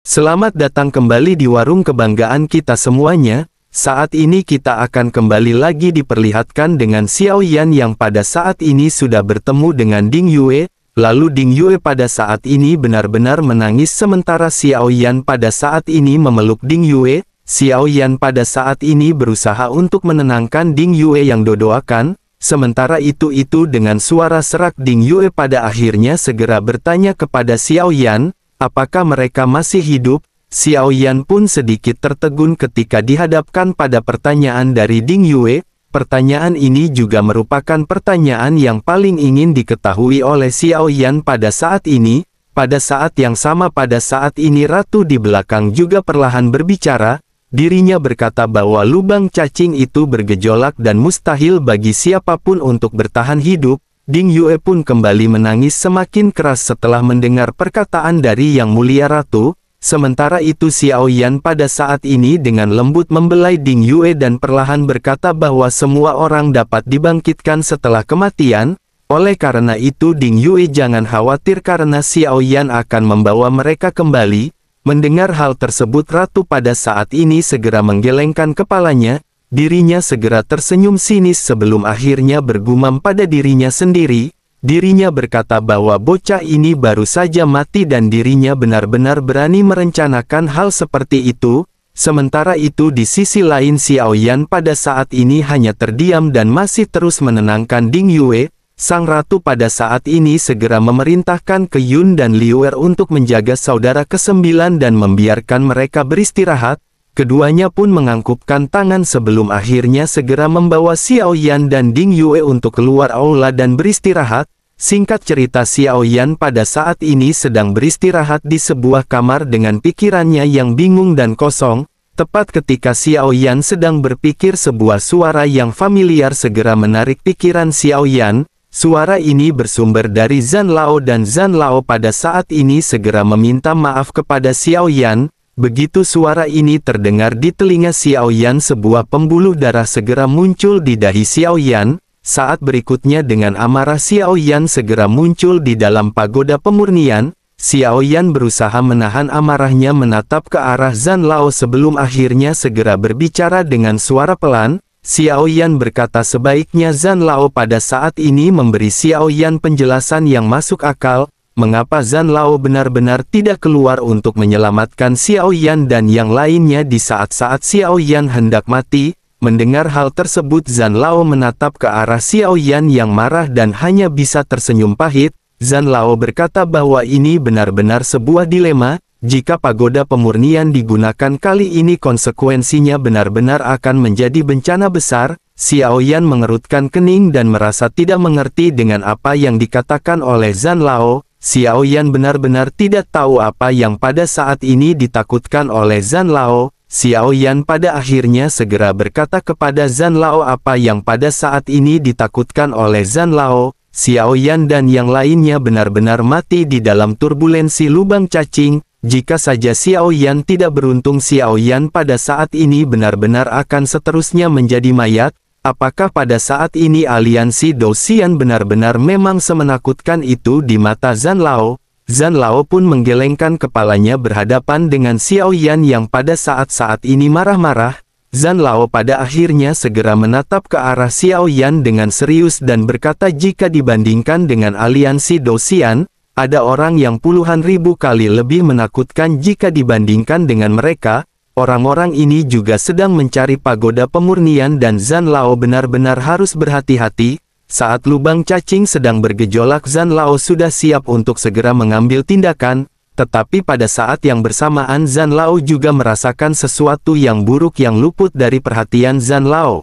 Selamat datang kembali di warung kebanggaan kita semuanya. Saat ini kita akan kembali lagi diperlihatkan dengan Xiao Yan yang pada saat ini sudah bertemu dengan Ding Yue. Lalu Ding Yue pada saat ini benar-benar menangis sementara Xiao Yan pada saat ini memeluk Ding Yue. Xiao Yan pada saat ini berusaha untuk menenangkan Ding Yue yang dodoakan. Sementara itu dengan suara serak Ding Yue pada akhirnya segera bertanya kepada Xiao Yan, apakah mereka masih hidup? Xiao Yan pun sedikit tertegun ketika dihadapkan pada pertanyaan dari Ding Yue. Pertanyaan ini juga merupakan pertanyaan yang paling ingin diketahui oleh Xiao Yan pada saat ini. Pada saat yang sama pada saat ini ratu di belakang juga perlahan berbicara. Dirinya berkata bahwa lubang cacing itu bergejolak dan mustahil bagi siapapun untuk bertahan hidup. Ding Yue pun kembali menangis semakin keras setelah mendengar perkataan dari Yang Mulia Ratu. Sementara itu Xiao Yan pada saat ini dengan lembut membelai Ding Yue dan perlahan berkata bahwa semua orang dapat dibangkitkan setelah kematian. Oleh karena itu Ding Yue jangan khawatir karena Xiao Yan akan membawa mereka kembali. Mendengar hal tersebut ratu pada saat ini segera menggelengkan kepalanya. Dirinya segera tersenyum sinis sebelum akhirnya bergumam pada dirinya sendiri. Dirinya berkata bahwa bocah ini baru saja mati dan dirinya benar-benar berani merencanakan hal seperti itu. Sementara itu di sisi lain Xiao Yan pada saat ini hanya terdiam dan masih terus menenangkan Ding Yue. Sang ratu pada saat ini segera memerintahkan ke Yun dan Liuer untuk menjaga saudara ke-9 dan membiarkan mereka beristirahat. Keduanya pun menganggukkan tangan sebelum akhirnya segera membawa Xiao Yan dan Ding Yue untuk keluar aula dan beristirahat. Singkat cerita Xiao Yan pada saat ini sedang beristirahat di sebuah kamar dengan pikirannya yang bingung dan kosong. Tepat ketika Xiao Yan sedang berpikir sebuah suara yang familiar segera menarik pikiran Xiao Yan. Suara ini bersumber dari Zhan Lao dan Zhan Lao pada saat ini segera meminta maaf kepada Xiao Yan. Begitu suara ini terdengar di telinga Xiao Yan sebuah pembuluh darah segera muncul di dahi Xiao Yan. Saat berikutnya dengan amarah Xiao Yan segera muncul di dalam pagoda pemurnian. Xiao Yan berusaha menahan amarahnya menatap ke arah Zhan Lao sebelum akhirnya segera berbicara dengan suara pelan. Xiao Yan berkata sebaiknya Zhan Lao pada saat ini memberi Xiao Yan penjelasan yang masuk akal. Mengapa Zhan Lao benar-benar tidak keluar untuk menyelamatkan Xiao Yan dan yang lainnya di saat-saat Xiao Yan hendak mati? Mendengar hal tersebut Zhan Lao menatap ke arah Xiao Yan yang marah dan hanya bisa tersenyum pahit. Zhan Lao berkata bahwa ini benar-benar sebuah dilema. Jika pagoda pemurnian digunakan kali ini konsekuensinya benar-benar akan menjadi bencana besar. Xiao Yan mengerutkan kening dan merasa tidak mengerti dengan apa yang dikatakan oleh Zhan Lao. Xiao Yan benar-benar tidak tahu apa yang pada saat ini ditakutkan oleh Zhan Lao. Xiao Yan pada akhirnya segera berkata kepada Zhan Lao apa yang pada saat ini ditakutkan oleh Zhan Lao. Xiao Yan dan yang lainnya benar-benar mati di dalam turbulensi lubang cacing. Jika saja Xiao Yan tidak beruntung Xiao Yan pada saat ini benar-benar akan seterusnya menjadi mayat. Apakah pada saat ini aliansi Dou Xian benar-benar memang semenakutkan itu di mata Zhan Lao? Zhan Lao pun menggelengkan kepalanya berhadapan dengan Xiao Yan yang pada saat-saat ini marah-marah. Zhan Lao pada akhirnya segera menatap ke arah Xiao Yan dengan serius dan berkata jika dibandingkan dengan aliansi Dou Xian, ada orang yang puluhan ribu kali lebih menakutkan jika dibandingkan dengan mereka. Orang-orang ini juga sedang mencari pagoda pemurnian dan Zhan Lao benar-benar harus berhati-hati. Saat lubang cacing sedang bergejolak Zhan Lao sudah siap untuk segera mengambil tindakan. Tetapi pada saat yang bersamaan Zhan Lao juga merasakan sesuatu yang buruk yang luput dari perhatian Zhan Lao.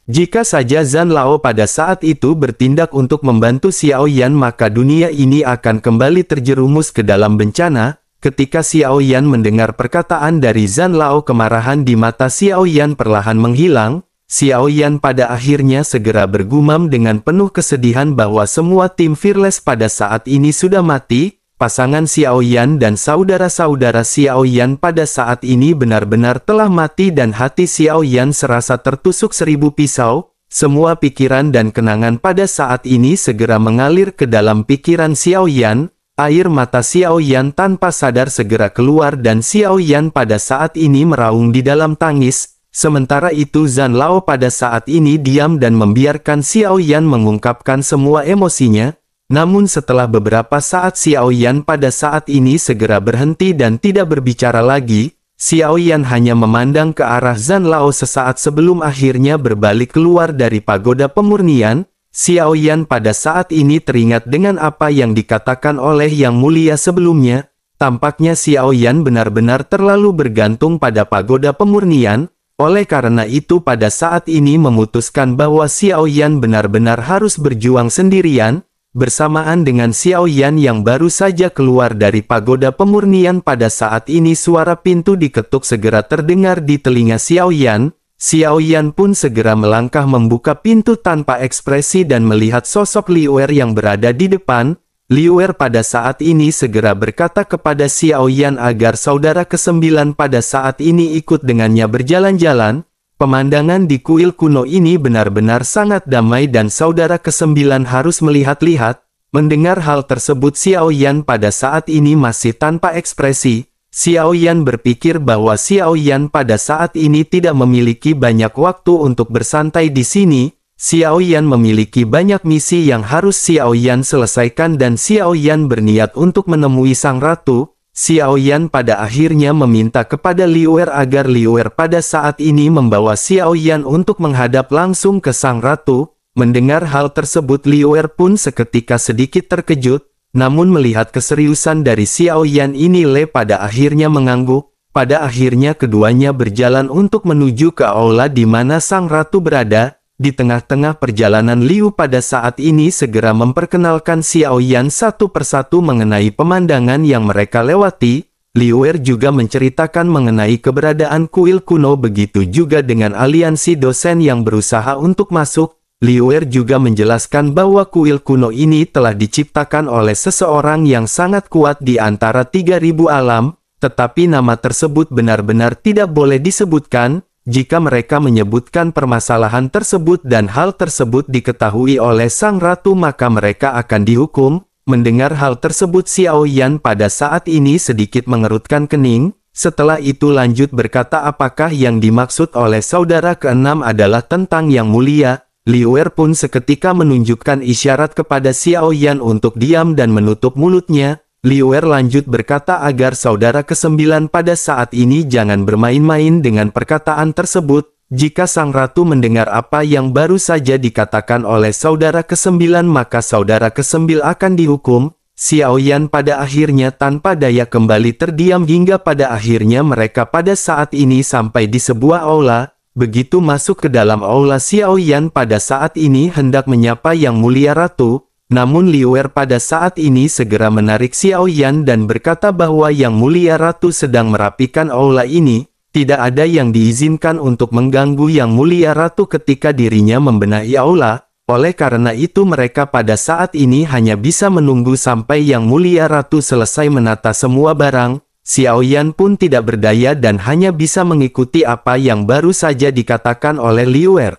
Jika saja Zhan Lao pada saat itu bertindak untuk membantu Xiao Yan maka dunia ini akan kembali terjerumus ke dalam bencana. Ketika Xiao Yan mendengar perkataan dari Zhan Lao kemarahan di mata Xiao Yan perlahan menghilang. Xiao Yan pada akhirnya segera bergumam dengan penuh kesedihan bahwa semua tim Fearless pada saat ini sudah mati. Pasangan Xiao Yan dan saudara-saudara Xiao Yan pada saat ini benar-benar telah mati dan hati Xiao Yan serasa tertusuk 1000 pisau. Semua pikiran dan kenangan pada saat ini segera mengalir ke dalam pikiran Xiao Yan. Air mata Xiao Yan tanpa sadar segera keluar dan Xiao Yan pada saat ini meraung di dalam tangis. Sementara itu Zhan Lao pada saat ini diam dan membiarkan Xiao Yan mengungkapkan semua emosinya. Namun setelah beberapa saat Xiao Yan pada saat ini segera berhenti dan tidak berbicara lagi. Xiao Yan hanya memandang ke arah Zhan Lao sesaat sebelum akhirnya berbalik keluar dari pagoda pemurnian. Xiao Yan pada saat ini teringat dengan apa yang dikatakan oleh Yang Mulia sebelumnya. Tampaknya Xiao Yan benar-benar terlalu bergantung pada pagoda pemurnian. Oleh karena itu pada saat ini memutuskan bahwa Xiao Yan benar-benar harus berjuang sendirian. Bersamaan dengan Xiao Yan yang baru saja keluar dari pagoda pemurnian pada saat ini suara pintu diketuk segera terdengar di telinga Xiao Yan. Xiao Yan pun segera melangkah membuka pintu tanpa ekspresi dan melihat sosok Liu Er yang berada di depan. Liu Er pada saat ini segera berkata kepada Xiao Yan agar saudara ke-9 pada saat ini ikut dengannya berjalan-jalan. Pemandangan di kuil kuno ini benar-benar sangat damai dan saudara ke-9 harus melihat-lihat. Mendengar hal tersebut Xiao Yan pada saat ini masih tanpa ekspresi. Xiao Yan berpikir bahwa Xiao Yan pada saat ini tidak memiliki banyak waktu untuk bersantai di sini. Xiao Yan memiliki banyak misi yang harus Xiao Yan selesaikan dan Xiao Yan berniat untuk menemui sang ratu. Xiao Yan pada akhirnya meminta kepada Liu Er agar Liu Er pada saat ini membawa Xiao Yan untuk menghadap langsung ke sang ratu. Mendengar hal tersebut Liu Er pun seketika sedikit terkejut. Namun melihat keseriusan dari Xiao Yan ini pada akhirnya mengangguk. Pada akhirnya keduanya berjalan untuk menuju ke aula di mana sang ratu berada. Di tengah-tengah perjalanan Liu pada saat ini segera memperkenalkan Xiao Yan satu persatu mengenai pemandangan yang mereka lewati. Liu Er juga menceritakan mengenai keberadaan kuil kuno begitu juga dengan aliansi dosen yang berusaha untuk masuk. Liu Er juga menjelaskan bahwa kuil kuno ini telah diciptakan oleh seseorang yang sangat kuat di antara 3.000 alam, tetapi nama tersebut benar-benar tidak boleh disebutkan. Jika mereka menyebutkan permasalahan tersebut dan hal tersebut diketahui oleh sang ratu maka mereka akan dihukum. Mendengar hal tersebut Xiao Yan pada saat ini sedikit mengerutkan kening. Setelah itu lanjut berkata apakah yang dimaksud oleh saudara ke-6 adalah tentang Yang Mulia. Liu Er pun seketika menunjukkan isyarat kepada Xiao Yan untuk diam dan menutup mulutnya. Liu Er lanjut berkata agar saudara ke-9 pada saat ini jangan bermain-main dengan perkataan tersebut. Jika sang ratu mendengar apa yang baru saja dikatakan oleh saudara ke-9 maka saudara ke-9 akan dihukum. Xiao Yan pada akhirnya tanpa daya kembali terdiam hingga pada akhirnya mereka pada saat ini sampai di sebuah aula. Begitu masuk ke dalam aula Xiao Yan pada saat ini hendak menyapa Yang Mulia Ratu. Namun Liu Er pada saat ini segera menarik Xiao Yan dan berkata bahwa Yang Mulia Ratu sedang merapikan aula ini. Tidak ada yang diizinkan untuk mengganggu Yang Mulia Ratu ketika dirinya membenahi aula. Oleh karena itu mereka pada saat ini hanya bisa menunggu sampai Yang Mulia Ratu selesai menata semua barang. Xiao Yan pun tidak berdaya dan hanya bisa mengikuti apa yang baru saja dikatakan oleh Liu Er.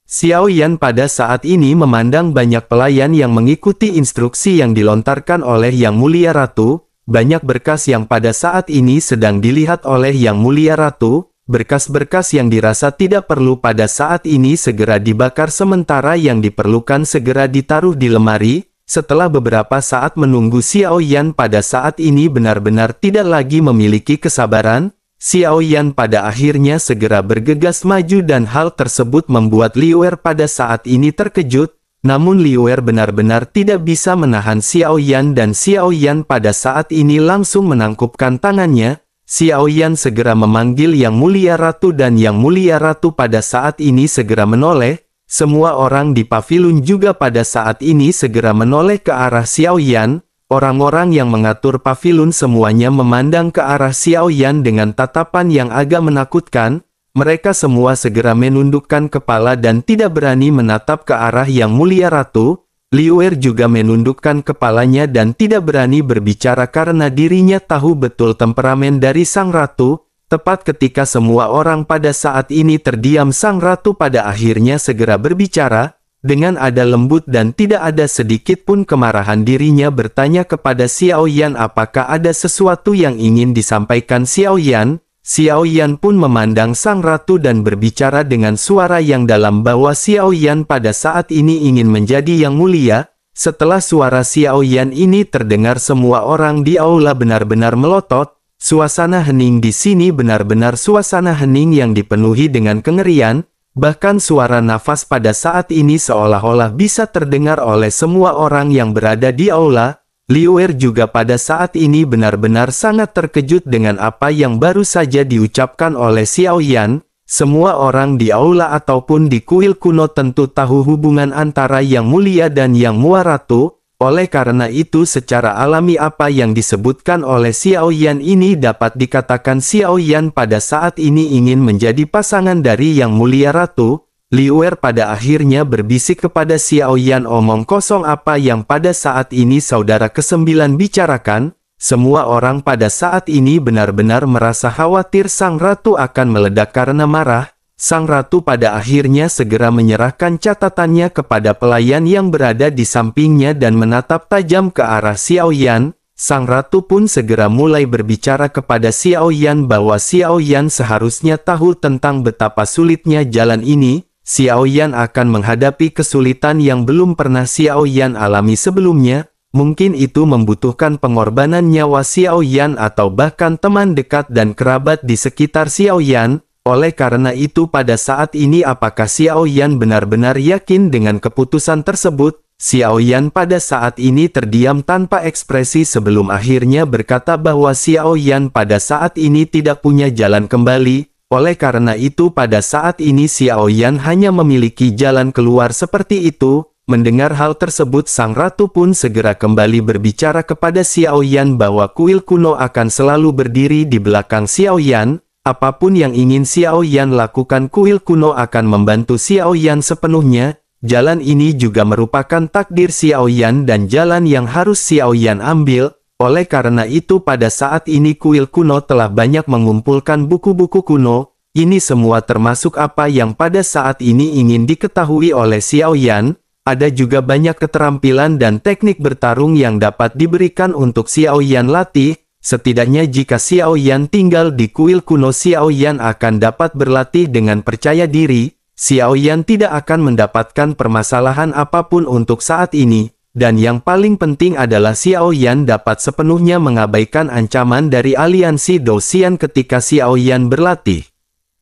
Xiao Yan pada saat ini memandang banyak pelayan yang mengikuti instruksi yang dilontarkan oleh Yang Mulia Ratu. Banyak berkas yang pada saat ini sedang dilihat oleh Yang Mulia Ratu. Berkas-berkas yang dirasa tidak perlu pada saat ini segera dibakar sementara yang diperlukan segera ditaruh di lemari. Setelah beberapa saat menunggu Xiao Yan pada saat ini benar-benar tidak lagi memiliki kesabaran. Xiao Yan pada akhirnya segera bergegas maju dan hal tersebut membuat Liu Er pada saat ini terkejut. Namun Liu Er benar-benar tidak bisa menahan Xiao Yan dan Xiao Yan pada saat ini langsung menangkupkan tangannya. Xiao Yan segera memanggil Yang Mulia Ratu dan Yang Mulia Ratu pada saat ini segera menoleh. Semua orang di pavilion juga pada saat ini segera menoleh ke arah Xiao Yan. Orang-orang yang mengatur pavilion semuanya memandang ke arah Xiao Yan dengan tatapan yang agak menakutkan. Mereka semua segera menundukkan kepala dan tidak berani menatap ke arah Yang Mulia Ratu. Liu Er juga menundukkan kepalanya dan tidak berani berbicara karena dirinya tahu betul temperamen dari sang ratu. Tepat ketika semua orang pada saat ini terdiam sang ratu pada akhirnya segera berbicara. Dengan ada lembut dan tidak ada sedikit pun kemarahan dirinya bertanya kepada Xiao Yan apakah ada sesuatu yang ingin disampaikan Xiao Yan. Xiao Yan pun memandang sang ratu dan berbicara dengan suara yang dalam bahwa Xiao Yan pada saat ini ingin menjadi yang mulia. Setelah suara Xiao Yan ini terdengar, semua orang di aula benar-benar melotot. Suasana hening di sini benar-benar suasana hening yang dipenuhi dengan kengerian. Bahkan suara nafas pada saat ini seolah-olah bisa terdengar oleh semua orang yang berada di aula. Liu Er juga pada saat ini benar-benar sangat terkejut dengan apa yang baru saja diucapkan oleh Xiao Yan. Semua orang di aula ataupun di kuil kuno tentu tahu hubungan antara Yang Mulia dan Yang Mua Ratu. Oleh karena itu secara alami apa yang disebutkan oleh Xiao Yan ini dapat dikatakan Xiao Yan pada saat ini ingin menjadi pasangan dari Yang Mulia Ratu. Liu Er pada akhirnya berbisik kepada Xiao Yan, omong kosong apa yang pada saat ini saudara ke-9 bicarakan. Semua orang pada saat ini benar-benar merasa khawatir sang ratu akan meledak karena marah. Sang ratu pada akhirnya segera menyerahkan catatannya kepada pelayan yang berada di sampingnya dan menatap tajam ke arah Xiao Yan. Sang ratu pun segera mulai berbicara kepada Xiao Yan bahwa Xiao Yan seharusnya tahu tentang betapa sulitnya jalan ini. Xiao Yan akan menghadapi kesulitan yang belum pernah Xiao Yan alami sebelumnya. Mungkin itu membutuhkan pengorbanan nyawa Xiao Yan atau bahkan teman dekat dan kerabat di sekitar Xiao Yan. Oleh karena itu pada saat ini apakah Xiao Yan benar-benar yakin dengan keputusan tersebut? Xiao Yan pada saat ini terdiam tanpa ekspresi sebelum akhirnya berkata bahwa Xiao Yan pada saat ini tidak punya jalan kembali. Oleh karena itu pada saat ini Xiao Yan hanya memiliki jalan keluar seperti itu. Mendengar hal tersebut sang ratu pun segera kembali berbicara kepada Xiao Yan bahwa kuil kuno akan selalu berdiri di belakang Xiao Yan. Apapun yang ingin Xiao Yan lakukan kuil kuno akan membantu Xiao Yan sepenuhnya. Jalan ini juga merupakan takdir Xiao Yan dan jalan yang harus Xiao Yan ambil. Oleh karena itu pada saat ini kuil kuno telah banyak mengumpulkan buku-buku kuno. Ini semua termasuk apa yang pada saat ini ingin diketahui oleh Xiao Yan. Ada juga banyak keterampilan dan teknik bertarung yang dapat diberikan untuk Xiao Yan latih. Setidaknya jika Xiao Yan tinggal di kuil kuno, Xiao Yan akan dapat berlatih dengan percaya diri. Xiao Yan tidak akan mendapatkan permasalahan apapun untuk saat ini. Dan yang paling penting adalah Xiao Yan dapat sepenuhnya mengabaikan ancaman dari aliansi Dou-Xian ketika Xiao Yan berlatih.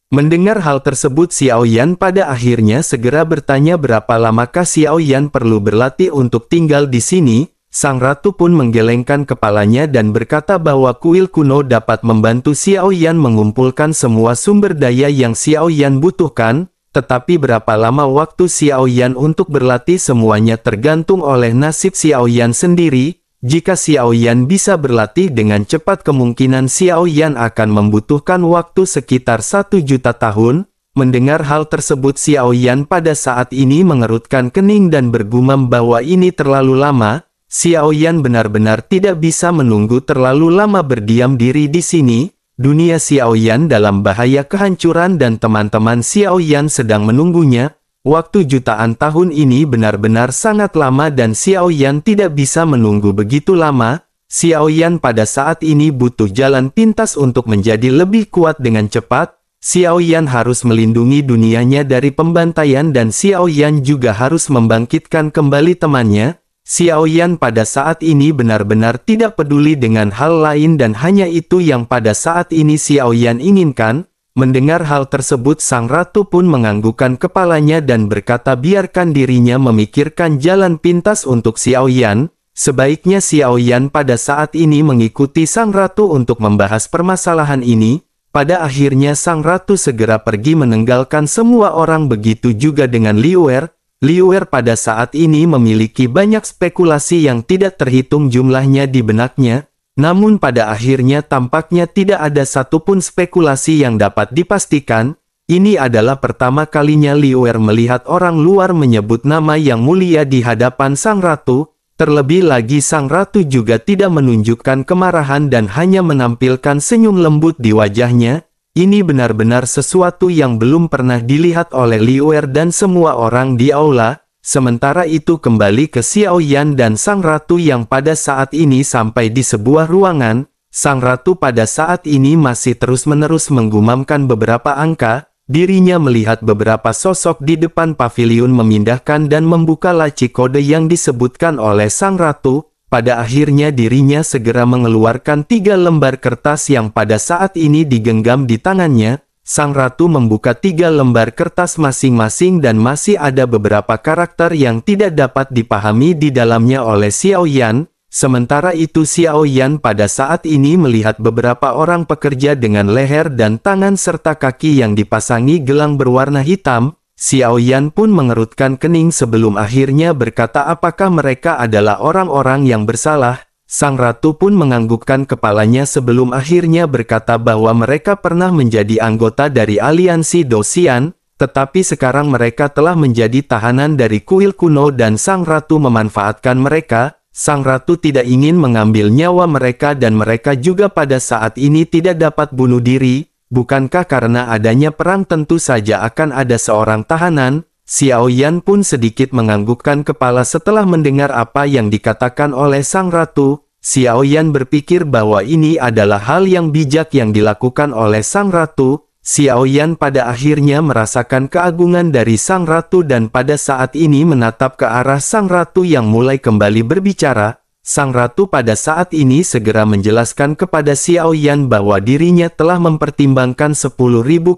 Mendengar hal tersebut Xiao Yan pada akhirnya segera bertanya berapa lamakah Xiao Yan perlu berlatih untuk tinggal di sini. Sang ratu pun menggelengkan kepalanya dan berkata bahwa kuil kuno dapat membantu Xiao Yan mengumpulkan semua sumber daya yang Xiao Yan butuhkan. Tetapi berapa lama waktu Xiao Yan untuk berlatih semuanya tergantung oleh nasib Xiao Yan sendiri. Jika Xiao Yan bisa berlatih dengan cepat kemungkinan Xiao Yan akan membutuhkan waktu sekitar 1 juta tahun. Mendengar hal tersebut Xiao Yan pada saat ini mengerutkan kening dan bergumam bahwa ini terlalu lama. Xiao Yan benar-benar tidak bisa menunggu terlalu lama berdiam diri di sini. Dunia Xiao Yan dalam bahaya kehancuran dan teman-teman Xiao Yan sedang menunggunya. Waktu jutaan tahun ini benar-benar sangat lama dan Xiao Yan tidak bisa menunggu begitu lama. Xiao Yan pada saat ini butuh jalan pintas untuk menjadi lebih kuat dengan cepat. Xiao Yan harus melindungi dunianya dari pembantaian dan Xiao Yan juga harus membangkitkan kembali temannya. Xiao Yan pada saat ini benar-benar tidak peduli dengan hal lain dan hanya itu yang pada saat ini Xiao Yan inginkan. Mendengar hal tersebut sang ratu pun menganggukkan kepalanya dan berkata biarkan dirinya memikirkan jalan pintas untuk Xiao Yan. Sebaiknya Xiao Yan pada saat ini mengikuti sang ratu untuk membahas permasalahan ini. Pada akhirnya sang ratu segera pergi meninggalkan semua orang, begitu juga dengan Liu Er. Liu Er pada saat ini memiliki banyak spekulasi yang tidak terhitung jumlahnya di benaknya. Namun pada akhirnya tampaknya tidak ada satupun spekulasi yang dapat dipastikan. Ini adalah pertama kalinya Liu Er melihat orang luar menyebut nama Yang Mulia di hadapan sang ratu. Terlebih lagi sang ratu juga tidak menunjukkan kemarahan dan hanya menampilkan senyum lembut di wajahnya. Ini benar-benar sesuatu yang belum pernah dilihat oleh Liu Er dan semua orang di aula. Sementara itu kembali ke Xiao Yan dan Sang Ratu yang pada saat ini sampai di sebuah ruangan. Sang Ratu pada saat ini masih terus-menerus menggumamkan beberapa angka. Dirinya melihat beberapa sosok di depan paviliun memindahkan dan membuka laci kode yang disebutkan oleh Sang Ratu. Pada akhirnya dirinya segera mengeluarkan 3 lembar kertas yang pada saat ini digenggam di tangannya. Sang Ratu membuka 3 lembar kertas masing-masing dan masih ada beberapa karakter yang tidak dapat dipahami di dalamnya oleh Xiao Yan. Sementara itu Xiao Yan pada saat ini melihat beberapa orang pekerja dengan leher dan tangan serta kaki yang dipasangi gelang berwarna hitam. Xiao Yan pun mengerutkan kening sebelum akhirnya berkata apakah mereka adalah orang-orang yang bersalah. Sang Ratu pun menganggukkan kepalanya sebelum akhirnya berkata bahwa mereka pernah menjadi anggota dari aliansi Dosian, tetapi sekarang mereka telah menjadi tahanan dari kuil kuno dan Sang Ratu memanfaatkan mereka. Sang Ratu tidak ingin mengambil nyawa mereka dan mereka juga pada saat ini tidak dapat bunuh diri. Bukankah karena adanya perang tentu saja akan ada seorang tahanan? Xiao Yan pun sedikit menganggukkan kepala setelah mendengar apa yang dikatakan oleh Sang Ratu. Xiao Yan berpikir bahwa ini adalah hal yang bijak yang dilakukan oleh Sang Ratu. Xiao Yan pada akhirnya merasakan keagungan dari Sang Ratu dan pada saat ini menatap ke arah Sang Ratu yang mulai kembali berbicara. Sang Ratu pada saat ini segera menjelaskan kepada Xiao Yan bahwa dirinya telah mempertimbangkan 10.000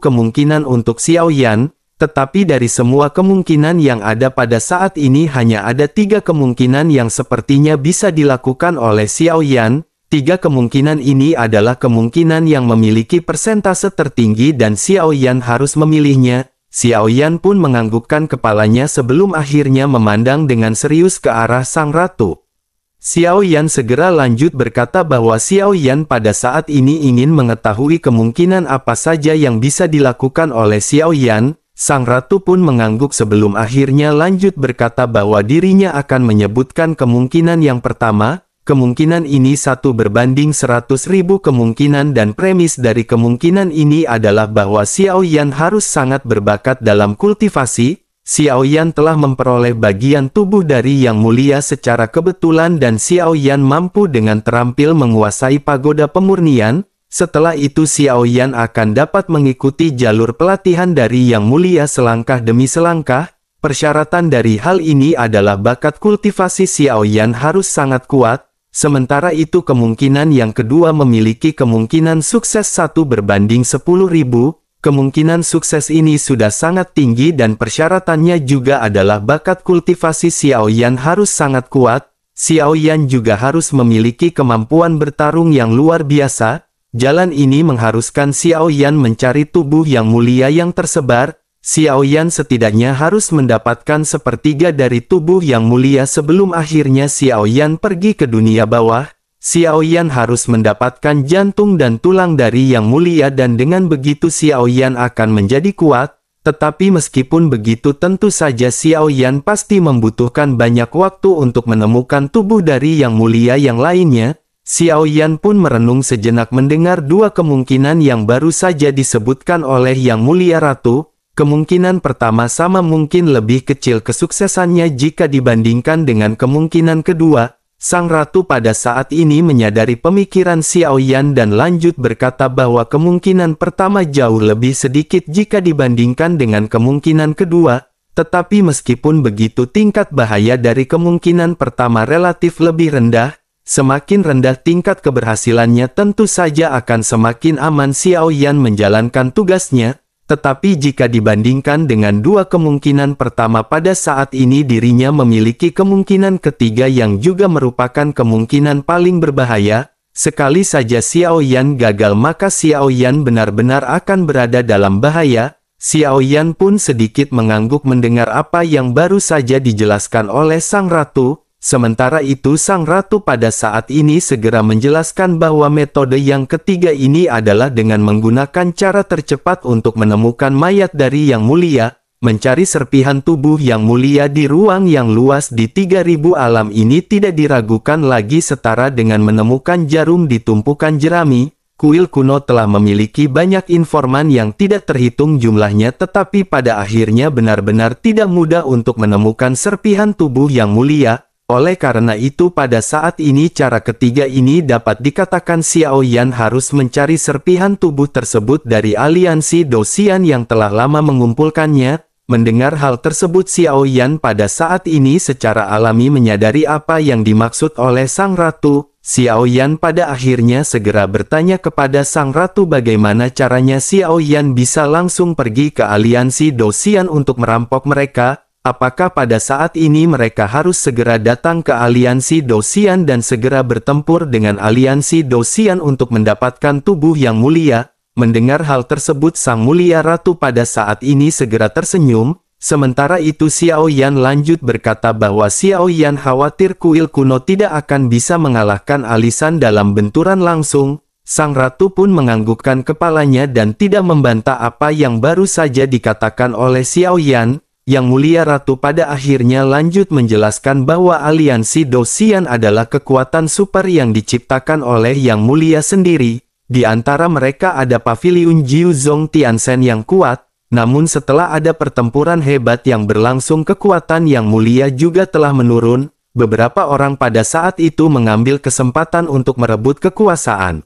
kemungkinan untuk Xiao Yan. Tetapi dari semua kemungkinan yang ada pada saat ini hanya ada 3 kemungkinan yang sepertinya bisa dilakukan oleh Xiao Yan. 3 kemungkinan ini adalah kemungkinan yang memiliki persentase tertinggi dan Xiao Yan harus memilihnya. Xiao Yan pun menganggukkan kepalanya sebelum akhirnya memandang dengan serius ke arah Sang Ratu. Xiao Yan segera lanjut berkata bahwa Xiao Yan pada saat ini ingin mengetahui kemungkinan apa saja yang bisa dilakukan oleh Xiao Yan. Sang Ratu pun mengangguk sebelum akhirnya lanjut berkata bahwa dirinya akan menyebutkan kemungkinan yang pertama. Kemungkinan ini 1 berbanding 100.000 kemungkinan dan premis dari kemungkinan ini adalah bahwa Xiao Yan harus sangat berbakat dalam kultivasi. Xiao Yan telah memperoleh bagian tubuh dari Yang Mulia secara kebetulan dan Xiao Yan mampu dengan terampil menguasai pagoda pemurnian. Setelah itu Xiao Yan akan dapat mengikuti jalur pelatihan dari Yang Mulia selangkah demi selangkah. Persyaratan dari hal ini adalah bakat kultivasi Xiao Yan harus sangat kuat. Sementara itu kemungkinan yang kedua memiliki kemungkinan sukses 1 berbanding 10.000. Kemungkinan sukses ini sudah sangat tinggi dan persyaratannya juga adalah bakat kultivasi Xiao Yan harus sangat kuat. Xiao Yan juga harus memiliki kemampuan bertarung yang luar biasa. Jalan ini mengharuskan Xiao Yan mencari tubuh yang mulia yang tersebar. Xiao Yan setidaknya harus mendapatkan 1/3 dari tubuh yang mulia sebelum akhirnya Xiao Yan pergi ke dunia bawah. Xiao Yan harus mendapatkan jantung dan tulang dari Yang Mulia dan dengan begitu Xiao Yan akan menjadi kuat. Tetapi meskipun begitu tentu saja Xiao Yan pasti membutuhkan banyak waktu untuk menemukan tubuh dari Yang Mulia yang lainnya. Xiao Yan pun merenung sejenak mendengar 2 kemungkinan yang baru saja disebutkan oleh Yang Mulia Ratu. Kemungkinan pertama sama mungkin lebih kecil kesuksesannya jika dibandingkan dengan kemungkinan kedua. Sang Ratu pada saat ini menyadari pemikiran Xiao Yan dan lanjut berkata bahwa kemungkinan pertama jauh lebih sedikit jika dibandingkan dengan kemungkinan kedua. Tetapi meskipun begitu tingkat bahaya dari kemungkinan pertama relatif lebih rendah. Semakin rendah tingkat keberhasilannya tentu saja akan semakin aman Xiao Yan menjalankan tugasnya. Tetapi jika dibandingkan dengan 2 kemungkinan pertama pada saat ini dirinya memiliki kemungkinan ketiga yang juga merupakan kemungkinan paling berbahaya. Sekali saja Xiao Yan gagal maka Xiao Yan benar-benar akan berada dalam bahaya. Xiao Yan pun sedikit mengangguk mendengar apa yang baru saja dijelaskan oleh Sang Ratu. Sementara itu Sang Ratu pada saat ini segera menjelaskan bahwa metode yang ketiga ini adalah dengan menggunakan cara tercepat untuk menemukan mayat dari Yang Mulia, mencari serpihan tubuh Yang Mulia di ruang yang luas di 3000 alam ini tidak diragukan lagi setara dengan menemukan jarum di tumpukan jerami. kuil kuno telah memiliki banyak informan yang tidak terhitung jumlahnya, tetapi pada akhirnya benar-benar tidak mudah untuk menemukan serpihan tubuh yang mulia. Oleh karena itu pada saat ini cara ketiga ini dapat dikatakan Xiao Yan harus mencari serpihan tubuh tersebut dari aliansi Dosian yang telah lama mengumpulkannya. Mendengar hal tersebut Xiao Yan pada saat ini secara alami menyadari apa yang dimaksud oleh Sang Ratu. Xiao Yan pada akhirnya segera bertanya kepada Sang Ratu bagaimana caranya Xiao Yan bisa langsung pergi ke aliansi Dosian untuk merampok mereka. Apakah pada saat ini mereka harus segera datang ke aliansi Dosian dan segera bertempur dengan aliansi Dosian untuk mendapatkan tubuh yang mulia? Mendengar hal tersebut Sang Mulia Ratu pada saat ini segera tersenyum. Sementara itu Xiao Yan lanjut berkata bahwa Xiao Yan khawatir kuil kuno tidak akan bisa mengalahkan Alisan dalam benturan langsung. Sang Ratu pun menganggukkan kepalanya dan tidak membantah apa yang baru saja dikatakan oleh Xiao Yan. Yang Mulia Ratu pada akhirnya lanjut menjelaskan bahwa aliansi Dosian adalah kekuatan super yang diciptakan oleh Yang Mulia sendiri. Di antara mereka ada Paviliun Jiu Zong Tiansen yang kuat. Namun setelah ada pertempuran hebat yang berlangsung kekuatan Yang Mulia juga telah menurun. Beberapa orang pada saat itu mengambil kesempatan untuk merebut kekuasaan.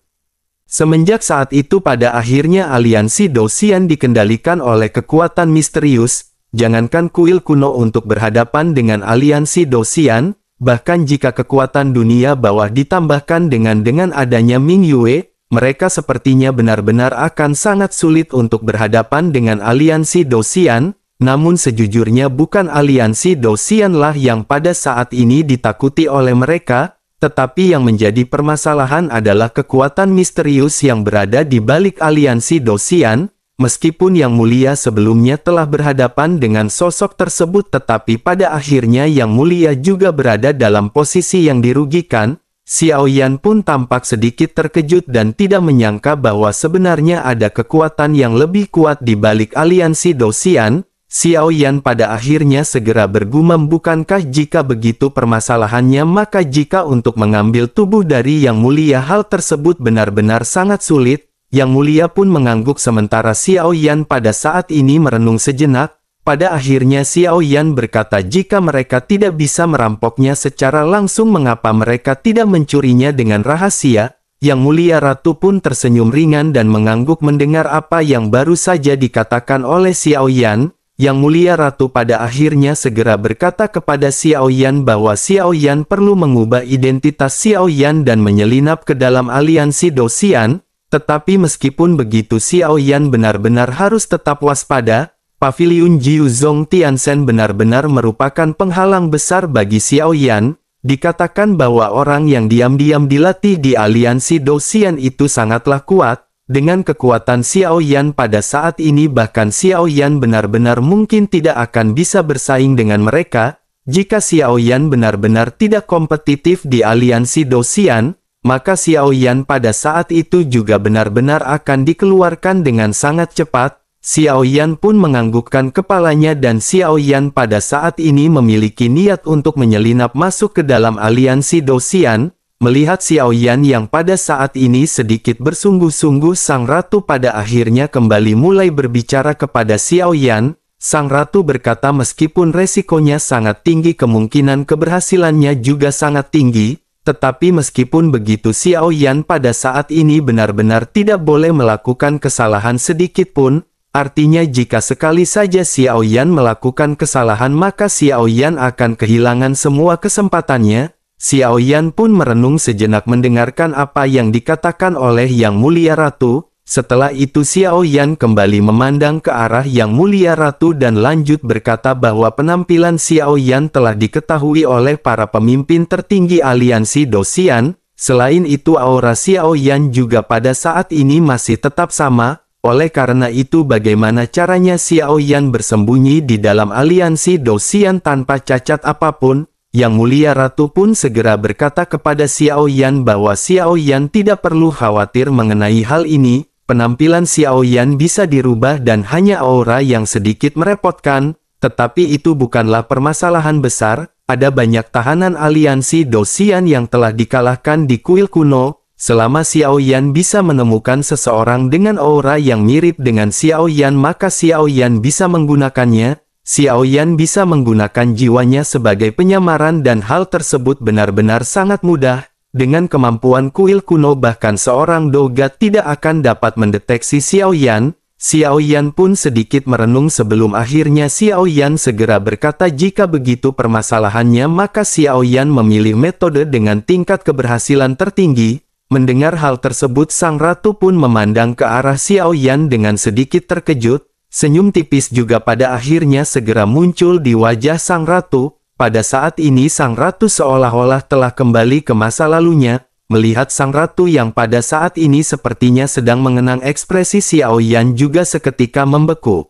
Semenjak saat itu pada akhirnya aliansi Dosian dikendalikan oleh kekuatan misterius. Jangankan kuil kuno untuk berhadapan dengan aliansi Dosian, bahkan jika kekuatan dunia bawah ditambahkan dengan adanya Ming Yue, mereka sepertinya benar-benar akan sangat sulit untuk berhadapan dengan aliansi Dosian. Namun sejujurnya bukan aliansi Dosian lah yang pada saat ini ditakuti oleh mereka, tetapi yang menjadi permasalahan adalah kekuatan misterius yang berada di balik aliansi Dosian. Meskipun Yang Mulia sebelumnya telah berhadapan dengan sosok tersebut, tetapi pada akhirnya Yang Mulia juga berada dalam posisi yang dirugikan. Xiao Yan pun tampak sedikit terkejut dan tidak menyangka bahwa sebenarnya ada kekuatan yang lebih kuat di balik aliansi Dosian. Xiao Yan pada akhirnya segera bergumam, bukankah jika begitu permasalahannya maka jika untuk mengambil tubuh dari Yang Mulia hal tersebut benar-benar sangat sulit. Yang Mulia pun mengangguk sementara Xiao Yan pada saat ini merenung sejenak. Pada akhirnya Xiao Yan berkata jika mereka tidak bisa merampoknya secara langsung mengapa mereka tidak mencurinya dengan rahasia. Yang Mulia Ratu pun tersenyum ringan dan mengangguk mendengar apa yang baru saja dikatakan oleh Xiao Yan. Yang Mulia Ratu pada akhirnya segera berkata kepada Xiao Yan bahwa Xiao Yan perlu mengubah identitas Xiao Yan dan menyelinap ke dalam aliansi Dosian. Tetapi meskipun begitu Xiao Yan benar-benar harus tetap waspada. Paviliun Jiu Zong Tiansen benar-benar merupakan penghalang besar bagi Xiao Yan. Dikatakan bahwa orang yang diam-diam dilatih di aliansi Dosian itu sangatlah kuat. Dengan kekuatan Xiao Yan pada saat ini bahkan Xiao Yan benar-benar mungkin tidak akan bisa bersaing dengan mereka. Jika Xiao Yan benar-benar tidak kompetitif di aliansi Dosian, maka Xiao Yan pada saat itu juga benar-benar akan dikeluarkan dengan sangat cepat. Xiao Yan pun menganggukkan kepalanya dan Xiao Yan pada saat ini memiliki niat untuk menyelinap masuk ke dalam aliansi Dosian. Melihat Xiao Yan yang pada saat ini sedikit bersungguh-sungguh, Sang Ratu pada akhirnya kembali mulai berbicara kepada Xiao Yan. Sang Ratu berkata meskipun resikonya sangat tinggi kemungkinan keberhasilannya juga sangat tinggi. Tetapi meskipun begitu Xiao Yan pada saat ini benar-benar tidak boleh melakukan kesalahan sedikit pun. Artinya jika sekali saja Xiao Yan melakukan kesalahan maka Xiao Yan akan kehilangan semua kesempatannya. Xiao Yan pun merenung sejenak mendengarkan apa yang dikatakan oleh Yang Mulia Ratu. Setelah itu Xiao Yan kembali memandang ke arah Yang Mulia Ratu dan lanjut berkata bahwa penampilan Xiao Yan telah diketahui oleh para pemimpin tertinggi aliansi Dosian. Selain itu aura Xiao Yan juga pada saat ini masih tetap sama. Oleh karena itu bagaimana caranya Xiao Yan bersembunyi di dalam aliansi Dosian tanpa cacat apapun? Yang Mulia Ratu pun segera berkata kepada Xiao Yan bahwa Xiao Yan tidak perlu khawatir mengenai hal ini. Penampilan Xiao Yan bisa dirubah dan hanya aura yang sedikit merepotkan, tetapi itu bukanlah permasalahan besar. Ada banyak tahanan aliansi Dosian yang telah dikalahkan di kuil kuno. Selama Xiao Yan bisa menemukan seseorang dengan aura yang mirip dengan Xiao Yan, maka Xiao Yan bisa menggunakannya. Xiao Yan bisa menggunakan jiwanya sebagai penyamaran dan hal tersebut benar-benar sangat mudah. Dengan kemampuan kuil kuno bahkan seorang dogat tidak akan dapat mendeteksi Xiao Yan. Xiao Yan pun sedikit merenung sebelum akhirnya Xiao Yan segera berkata, jika begitu permasalahannya maka Xiao Yan memilih metode dengan tingkat keberhasilan tertinggi. Mendengar hal tersebut sang ratu pun memandang ke arah Xiao Yan dengan sedikit terkejut. Senyum tipis juga pada akhirnya segera muncul di wajah sang ratu. Pada saat ini sang ratu seolah-olah telah kembali ke masa lalunya. Melihat sang ratu yang pada saat ini sepertinya sedang mengenang, ekspresi Xiao Yan juga seketika membeku.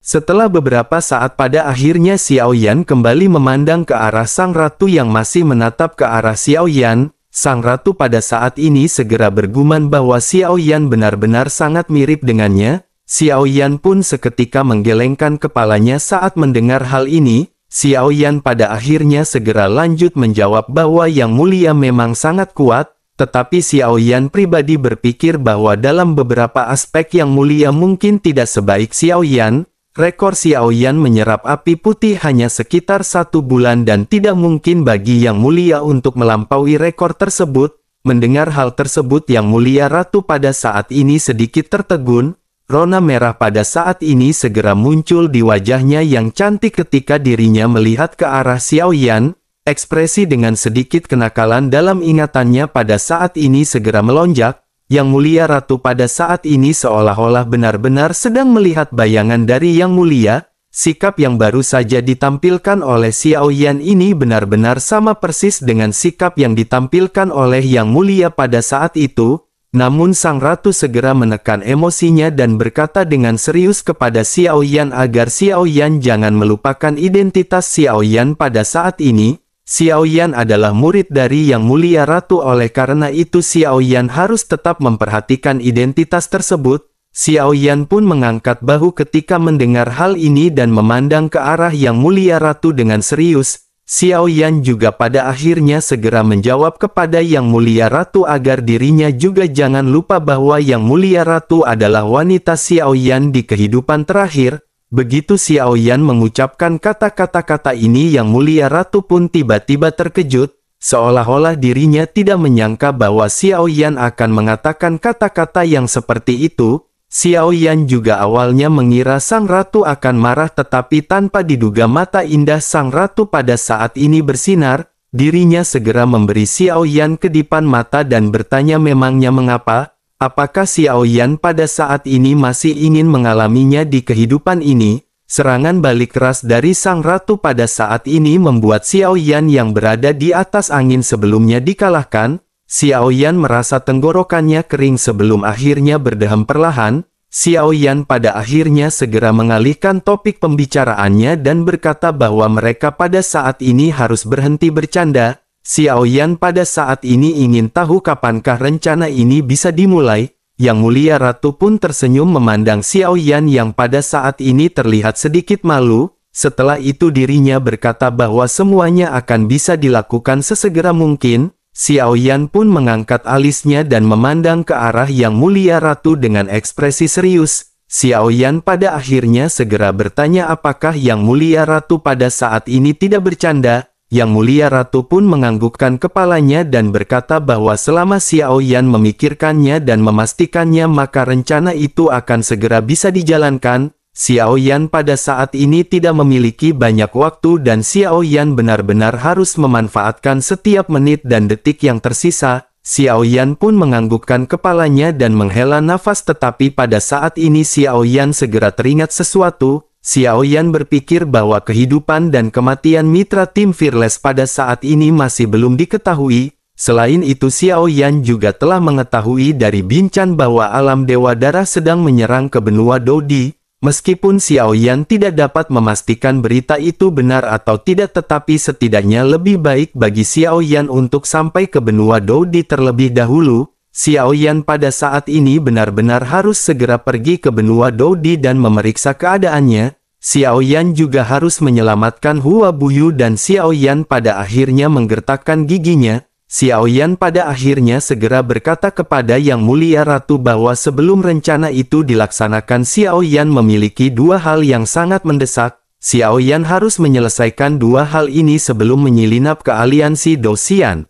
Setelah beberapa saat pada akhirnya Xiao Yan kembali memandang ke arah sang ratu yang masih menatap ke arah Xiao Yan. Sang ratu pada saat ini segera bergumam bahwa Xiao Yan benar-benar sangat mirip dengannya. Xiao Yan pun seketika menggelengkan kepalanya saat mendengar hal ini. Xiao Yan pada akhirnya segera lanjut menjawab bahwa Yang Mulia memang sangat kuat, tetapi Xiao Yan pribadi berpikir bahwa dalam beberapa aspek Yang Mulia mungkin tidak sebaik Xiao Yan. Rekor Xiao Yan menyerap api putih hanya sekitar 1 bulan dan tidak mungkin bagi Yang Mulia untuk melampaui rekor tersebut. Mendengar hal tersebut Yang Mulia Ratu pada saat ini sedikit tertegun. Rona merah pada saat ini segera muncul di wajahnya yang cantik ketika dirinya melihat ke arah Xiao Yan. Ekspresi dengan sedikit kenakalan dalam ingatannya pada saat ini segera melonjak. Yang Mulia Ratu pada saat ini seolah-olah benar-benar sedang melihat bayangan dari Yang Mulia. Sikap yang baru saja ditampilkan oleh Xiao Yan ini benar-benar sama persis dengan sikap yang ditampilkan oleh Yang Mulia pada saat itu. Namun sang ratu segera menekan emosinya dan berkata dengan serius kepada Xiao Yan agar Xiao Yan jangan melupakan identitas Xiao Yan pada saat ini. Xiao Yan adalah murid dari Yang Mulia Ratu, oleh karena itu Xiao Yan harus tetap memperhatikan identitas tersebut. Xiao Yan pun mengangkat bahu ketika mendengar hal ini dan memandang ke arah Yang Mulia Ratu dengan serius. Xiao Yan juga pada akhirnya segera menjawab kepada Yang Mulia Ratu agar dirinya juga jangan lupa bahwa Yang Mulia Ratu adalah wanita Xiao Yan di kehidupan terakhir. Begitu Xiao Yan mengucapkan kata-kata ini, Yang Mulia Ratu pun tiba-tiba terkejut, seolah-olah dirinya tidak menyangka bahwa Xiao Yan akan mengatakan kata-kata yang seperti itu. Xiao Yan juga awalnya mengira sang ratu akan marah, tetapi tanpa diduga mata indah sang ratu pada saat ini bersinar. Dirinya segera memberi Xiao Yan kedipan mata dan bertanya, memangnya mengapa? Apakah Xiao Yan pada saat ini masih ingin mengalaminya di kehidupan ini? Serangan balik keras dari sang ratu pada saat ini membuat Xiao Yan yang berada di atas angin sebelumnya dikalahkan. Xiao Yan merasa tenggorokannya kering sebelum akhirnya berdeham perlahan. Xiao Yan pada akhirnya segera mengalihkan topik pembicaraannya dan berkata bahwa mereka pada saat ini harus berhenti bercanda. Xiao Yan pada saat ini ingin tahu kapankah rencana ini bisa dimulai. Yang Mulia Ratu pun tersenyum memandang Xiao Yan yang pada saat ini terlihat sedikit malu. Setelah itu dirinya berkata bahwa semuanya akan bisa dilakukan sesegera mungkin. Xiao Yan pun mengangkat alisnya dan memandang ke arah Yang Mulia Ratu dengan ekspresi serius. Xiao Yan pada akhirnya segera bertanya apakah Yang Mulia Ratu pada saat ini tidak bercanda. Yang Mulia Ratu pun menganggukkan kepalanya dan berkata bahwa selama Xiao Yan memikirkannya dan memastikannya maka rencana itu akan segera bisa dijalankan. Xiao Yan pada saat ini tidak memiliki banyak waktu dan Xiao Yan benar-benar harus memanfaatkan setiap menit dan detik yang tersisa. Xiao Yan pun menganggukkan kepalanya dan menghela nafas, tetapi pada saat ini Xiao Yan segera teringat sesuatu. Xiao Yan berpikir bahwa kehidupan dan kematian mitra tim Fearless pada saat ini masih belum diketahui. Selain itu Xiao Yan juga telah mengetahui dari Bincan bahwa alam Dewa Darah sedang menyerang ke benua Dodi. Meskipun Xiao Yan tidak dapat memastikan berita itu benar atau tidak, tetapi setidaknya lebih baik bagi Xiao Yan untuk sampai ke benua Dodi terlebih dahulu. Xiao Yan pada saat ini benar-benar harus segera pergi ke benua Dodi dan memeriksa keadaannya. Xiao Yan juga harus menyelamatkan Hua Buyu dan Xiao Yan pada akhirnya menggertakkan giginya. Xiao Yan pada akhirnya segera berkata kepada Yang Mulia Ratu bahwa sebelum rencana itu dilaksanakan Xiao Yan memiliki dua hal yang sangat mendesak. Xiao Yan harus menyelesaikan dua hal ini sebelum menyelinap ke aliansi Dou-Xian.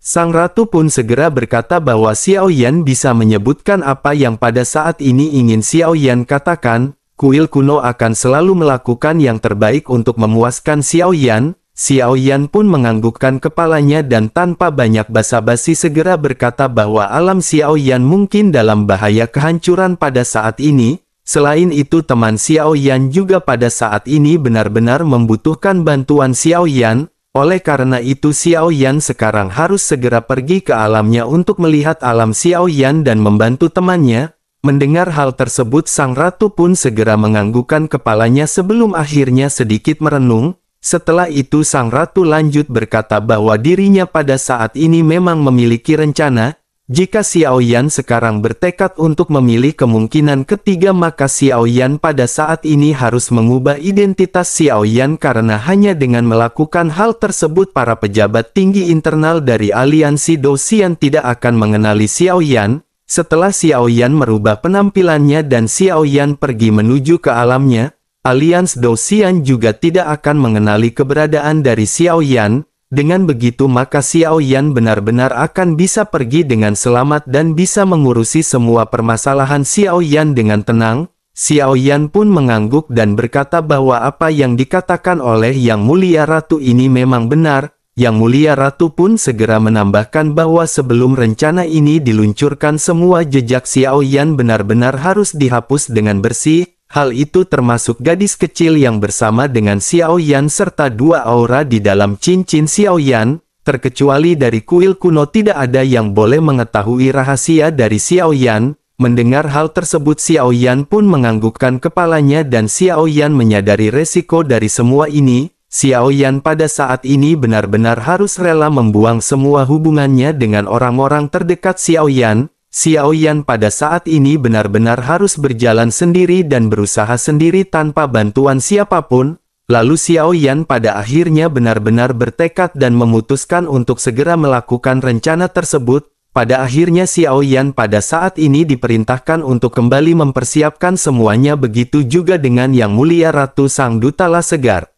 Sang Ratu pun segera berkata bahwa Xiao Yan bisa menyebutkan apa yang pada saat ini ingin Xiao Yan katakan. Kuil kuno akan selalu melakukan yang terbaik untuk memuaskan Xiao Yan. Xiao Yan pun menganggukkan kepalanya dan tanpa banyak basa-basi segera berkata bahwa alam Xiao Yan mungkin dalam bahaya kehancuran pada saat ini. Selain itu teman Xiao Yan juga pada saat ini benar-benar membutuhkan bantuan Xiao Yan. Oleh karena itu Xiao Yan sekarang harus segera pergi ke alamnya untuk melihat alam Xiao Yan dan membantu temannya. Mendengar hal tersebut sang ratu pun segera menganggukkan kepalanya sebelum akhirnya sedikit merenung. Setelah itu sang ratu lanjut berkata bahwa dirinya pada saat ini memang memiliki rencana. Jika Xiao Yan sekarang bertekad untuk memilih kemungkinan ketiga maka Xiao Yan pada saat ini harus mengubah identitas Xiao Yan karena hanya dengan melakukan hal tersebut para pejabat tinggi internal dari aliansi Dou-Xian tidak akan mengenali Xiao Yan. Setelah Xiao Yan merubah penampilannya dan Xiao Yan pergi menuju ke alamnya, alians Dou-Xian juga tidak akan mengenali keberadaan dari Xiao Yan. Dengan begitu maka Xiao Yan benar-benar akan bisa pergi dengan selamat dan bisa mengurusi semua permasalahan Xiao Yan dengan tenang. Xiao Yan pun mengangguk dan berkata bahwa apa yang dikatakan oleh Yang Mulia Ratu ini memang benar. Yang Mulia Ratu pun segera menambahkan bahwa sebelum rencana ini diluncurkan semua jejak Xiao Yan benar-benar harus dihapus dengan bersih. Hal itu termasuk gadis kecil yang bersama dengan Xiao Yan serta dua aura di dalam cincin Xiao Yan. Terkecuali dari kuil kuno tidak ada yang boleh mengetahui rahasia dari Xiao Yan. Mendengar hal tersebut Xiao Yan pun menganggukkan kepalanya dan Xiao Yan menyadari resiko dari semua ini. Xiao Yan pada saat ini benar-benar harus rela membuang semua hubungannya dengan orang-orang terdekat Xiao Yan. Xiao Yan pada saat ini benar-benar harus berjalan sendiri dan berusaha sendiri tanpa bantuan siapapun. Lalu Xiao Yan pada akhirnya benar-benar bertekad dan memutuskan untuk segera melakukan rencana tersebut. Pada akhirnya Xiao Yan pada saat ini diperintahkan untuk kembali mempersiapkan semuanya begitu juga dengan Yang Mulia Ratu Sang Duta La Segar.